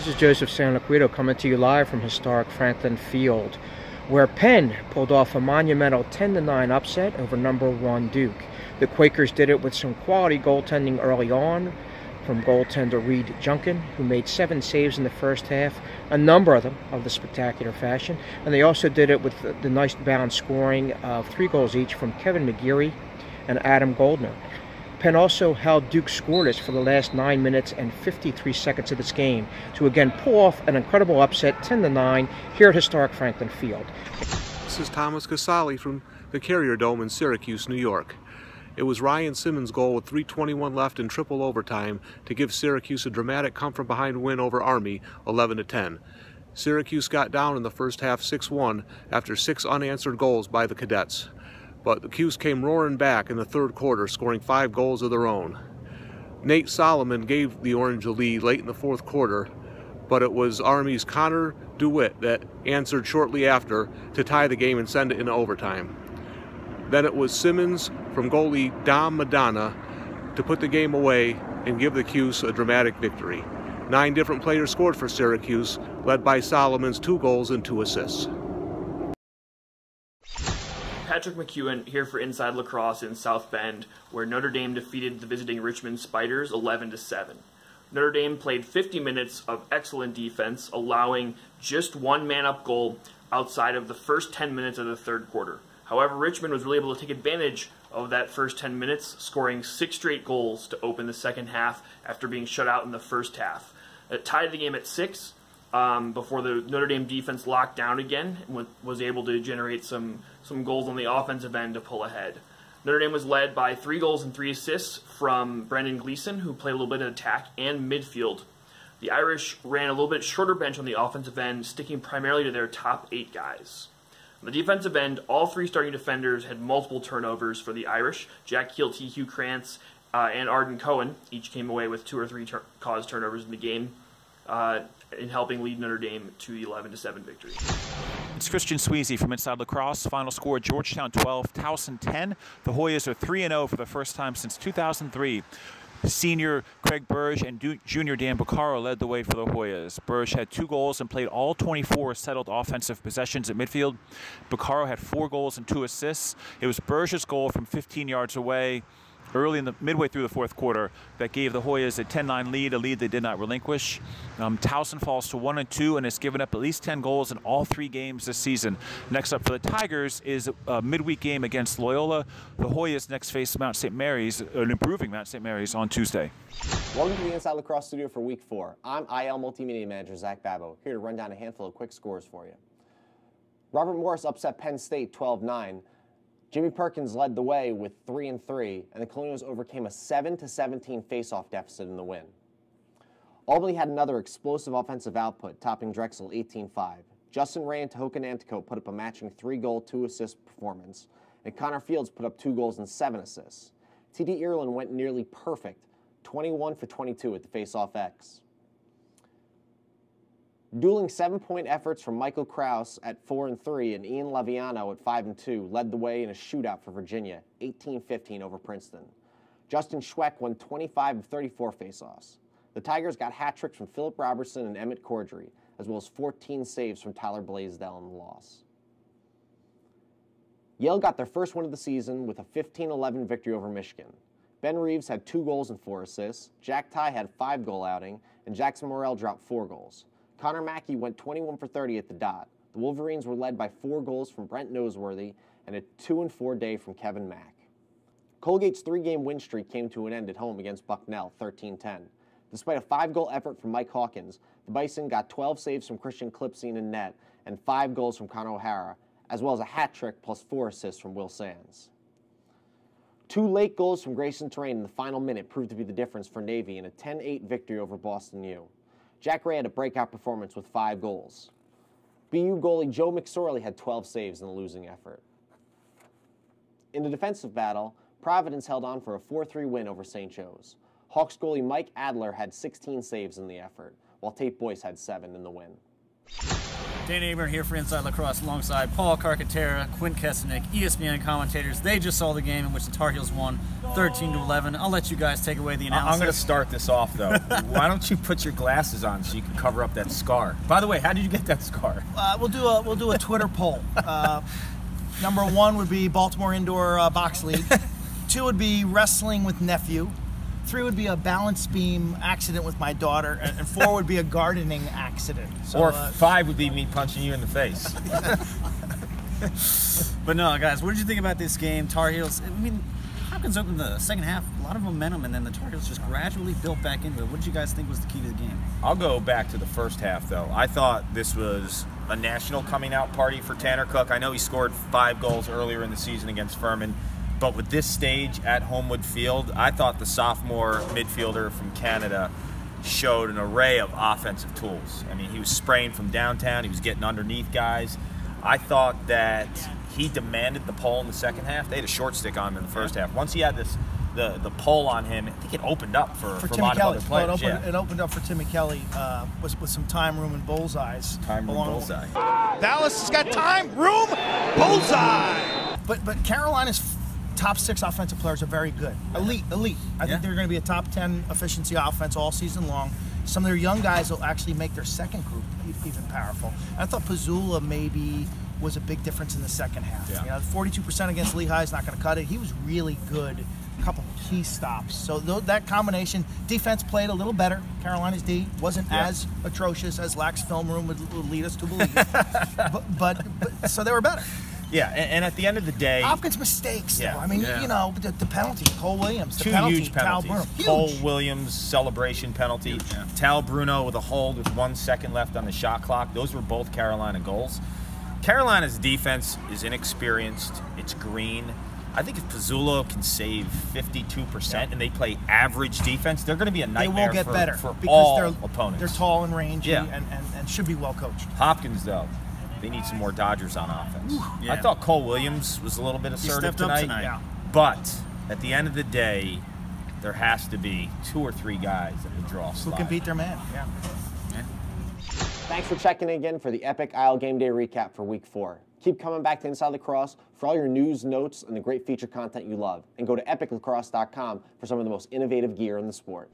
This is Joseph San Liquido coming to you live from historic Franklin Field, where Penn pulled off a monumental 10-9 upset over number 1 Duke. The Quakers did it with some quality goaltending early on from goaltender Reed Junkin, who made 7 saves in the first half, a number of them of the spectacular fashion. And they also did it with the nice balanced scoring of 3 goals each from Kevin McGeary and Adam Goldner. Penn also held Duke scoreless for the last 9 minutes and 53 seconds of this game to again pull off an incredible upset 10-9 here at historic Franklin Field. This is Thomas Casali from the Carrier Dome in Syracuse, New York. It was Ryan Simmons' goal with 3:21 left in triple overtime to give Syracuse a dramatic come-from-behind win over Army, 11-10. Syracuse got down in the first half 6-1 after 6 unanswered goals by the Cadets. But the Cuse came roaring back in the third quarter, scoring 5 goals of their own. Nate Solomon gave the Orange a lead late in the fourth quarter, but it was Army's Connor DeWitt that answered shortly after to tie the game and send it into overtime. Then it was Simmons from goalie Dom Madonna to put the game away and give the Cuse a dramatic victory. 9 different players scored for Syracuse, led by Solomon's 2 goals and 2 assists. Patrick McEwen here for Inside Lacrosse in South Bend, where Notre Dame defeated the visiting Richmond Spiders 11-7. Notre Dame played 50 minutes of excellent defense, allowing just 1 man-up goal outside of the first 10 minutes of the third quarter. However, Richmond was really able to take advantage of that first 10 minutes, scoring 6 straight goals to open the second half after being shut out in the first half. It tied the game at 6 before the Notre Dame defense locked down again and was able to generate some goals on the offensive end to pull ahead. Notre Dame was led by 3 goals and 3 assists from Brendan Gleeson, who played a little bit of attack and midfield. The Irish ran a little bit shorter bench on the offensive end, sticking primarily to their top 8 guys. On the defensive end, all 3 starting defenders had multiple turnovers for the Irish. Jack Keelty, Hugh Krantz, and Arden Cohen each came away with 2 or 3 caused turnovers in the game, in helping lead Notre Dame to the 11-7 victory. It's Christian Sweezy from Inside Lacrosse. Final score: Georgetown 12, Towson 10. The Hoyas are 3-0 for the first time since 2003. Senior Craig Burge and junior Dan Baccaro led the way for the Hoyas. Burge had 2 goals and played all 24 settled offensive possessions at midfield. Baccaro had 4 goals and 2 assists. It was Burge's goal from 15 yards away early in the midway through the fourth quarter that gave the Hoyas a 10-9 lead, a lead they did not relinquish. Towson falls to 1-2 and has given up at least 10 goals in all 3 games this season. Next up for the Tigers is a midweek game against Loyola. The Hoyas next face Mount St. Mary's, an improving Mount St. Mary's, on Tuesday. Welcome to the Inside Lacrosse studio for Week 4. I'm IL Multimedia Manager Zach Babbo, here to run down a handful of quick scores for you. Robert Morris upset Penn State 12-9. Jimmy Perkins led the way with 3-3, and the Colonials overcame a 7-17 face-off deficit in the win. Albany had another explosive offensive output, topping Drexel 18-5. Justin Ray and Tehoka Nanticoke put up a matching 3-goal, 2-assist performance, and Connor Fields put up 2 goals and 7 assists. T.D. Ireland went nearly perfect, 21 for 22 at the face-off X. Dueling 7-point efforts from Michael Krause at 4-3 and Ian Laviano at 5-2 led the way in a shootout for Virginia, 18-15 over Princeton. Justin Schweck won 25 of 34 faceoffs. The Tigers got hat tricks from Philip Robertson and Emmett Cordry, as well as 14 saves from Tyler Blaisdell in the loss. Yale got their first win of the season with a 15-11 victory over Michigan. Ben Reeves had 2 goals and 4 assists, Jack Ty had a 5-goal outing, and Jackson Morrell dropped 4 goals. Connor Mackey went 21 for 30 at the dot. The Wolverines were led by 4 goals from Brent Noseworthy and a 2-4 day from Kevin Mack. Colgate's 3-game win streak came to an end at home against Bucknell, 13-10. Despite a 5-goal effort from Mike Hawkins, the Bison got 12 saves from Christian Klipsine in net and 5 goals from Connor O'Hara, as well as a hat trick plus 4 assists from Will Sands. 2 late goals from Grayson Terrain in the final minute proved to be the difference for Navy in a 10-8 victory over Boston U. Jack Ray had a breakout performance with 5 goals. BU goalie Joe McSorley had 12 saves in the losing effort. In the defensive battle, Providence held on for a 4-3 win over St. Joe's. Hawks goalie Mike Adler had 16 saves in the effort, while Tate Boyce had 7 in the win. Danny Abraham here for Inside Lacrosse alongside Paul Carcaterra, Quint Kesenick, ESPN commentators. They just saw the game in which the Tar Heels won 13-11. I'll let you guys take away the analysis. I'm going to start this off, though. Why don't you put your glasses on so you can cover up that scar? By the way, how did you get that scar? We'll do a Twitter poll. Number 1 would be Baltimore Indoor Box League. 2 would be wrestling with nephew. 3 would be a balance beam accident with my daughter, and 4 would be a gardening accident. So, or 5 would be me punching you in the face. But no, guys, what did you think about this game? Tar Heels, I mean, Hopkins opened the second half, a lot of momentum, and then the Tar Heels just gradually built back into it. What did you guys think was the key to the game? I'll go back to the first half, though. I thought this was a national coming out party for Tanner Cook. I know he scored 5 goals earlier in the season against Furman. But with this stage at Homewood Field, I thought the sophomore midfielder from Canada showed an array of offensive tools. I mean, he was spraying from downtown. He was getting underneath guys. I thought that he demanded the pole in the second half. They had a short stick on him in the first half. Once he had the pole on him, I think it opened up for a lot of other players. It opened up for Timmy Kelly with some time, room, and bullseyes. Time, room, bullseye. Dallas has got time, room, bullseye. But Carolina's top 6 offensive players are very good. Elite. I think they're going to be a top 10 efficiency offense all season long. Some of their young guys will actually make their second group even powerful. And I thought Pazula maybe was a big difference in the second half. Yeah. You know, 42% against Lehigh is not going to cut it. He was really good. A couple key stops. So that combination, defense played a little better. Carolina's D wasn't as atrocious as Lack's film room would lead us to believe. but so they were better. Yeah, and at the end of the day, Hopkins' mistakes, though. I mean, you know, the penalty, Cole Williams, two huge penalties. Cole Williams' celebration penalty, Yeah. Tal Bruno with a hold with 1 second left on the shot clock. Those were both Carolina goals. Carolina's defense is inexperienced. It's green. I think if Pazzulo can save 52% and they play average defense, they're going to be a nightmare for all opponents. They're tall and rangy Yeah. and should be well coached. Hopkins, though, they need some more Dodgers on offense. Yeah. I thought Cole Williams was a little bit assertive stepped up tonight. Yeah. But at the end of the day, there has to be 2 or 3 guys that will draw Who slide. can beat their man? Yeah. Thanks for checking in again for the Epic Isle Game Day recap for Week 4. Keep coming back to Inside Lacrosse for all your news, notes, and the great feature content you love. And go to epiclacrosse.com for some of the most innovative gear in the sport.